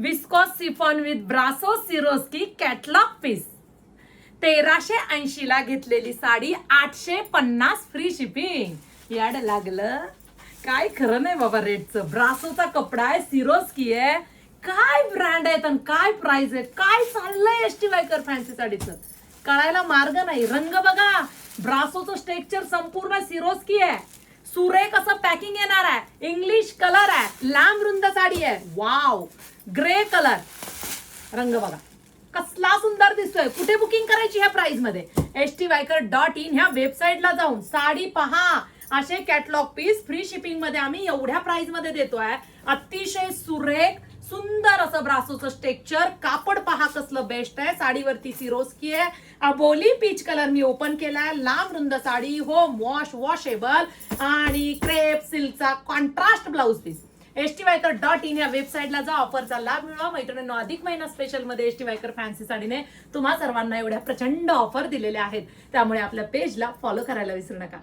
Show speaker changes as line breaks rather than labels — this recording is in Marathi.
Viscous chiffon with brasso Swarovski catalogue piece 1380 ला घेतलेली साडी 850 फ्री शिपिंग. याड लागलं काय खरं नाही बाबा रेटचं. ब्रासोचा कपडा आहे, सिरोस्की आहे, काय ब्रँड आहेत आणि काय प्राइस आहे, काय चाललंय एसटी वायकर फॅन्सी साडीचं कळायला मार्ग नाही. रंग बघा, ब्रासोचं स्ट्रक्चर संपूर्ण सिरोस्की आहे, सुरेख असं पॅकिंग येणार आहे, इंग्लिश कलर आहे, लांब रुंद साडी आहे. वाव, ग्रे कलर रंग बघा कसला सुंदर दिसतोय. कुठे बुकिंग करायची ह्या प्राइस मध्ये? stviker.in ह्या वेबसाईटला जाऊन साडी पहा. असे कॅटलॉग पीस फ्री शिपिंग मध्ये आम्ही एवढ्या प्राइस मध्ये देतोय. अतिशय सुरेख सुंदर असं ब्रासोचं स्ट्रक्चर, कापड पहा कसलं बेस्ट आहे. साडीवरती सिरोस्की आहे, अबोली पीच कलर मी ओपन केलाय, लांब रुंद साडी, होम वॉश, वॉशेबल आणि क्रेप सिल्कचा कॉन्ट्रास्ट ब्लाउज पीस. stviker.in या वेबसाईटला जा, ऑफरचा लाभ मिळवा. मैत्रिणींनो, अधिक महिना स्पेशल मध्ये stviker फॅन्सी साडीने तुम्हा सर्वांना एवढ्या प्रचंड ऑफर दिलेल्या आहेत, त्यामुळे आपल्या पेजला फॉलो करायला विसरू नका.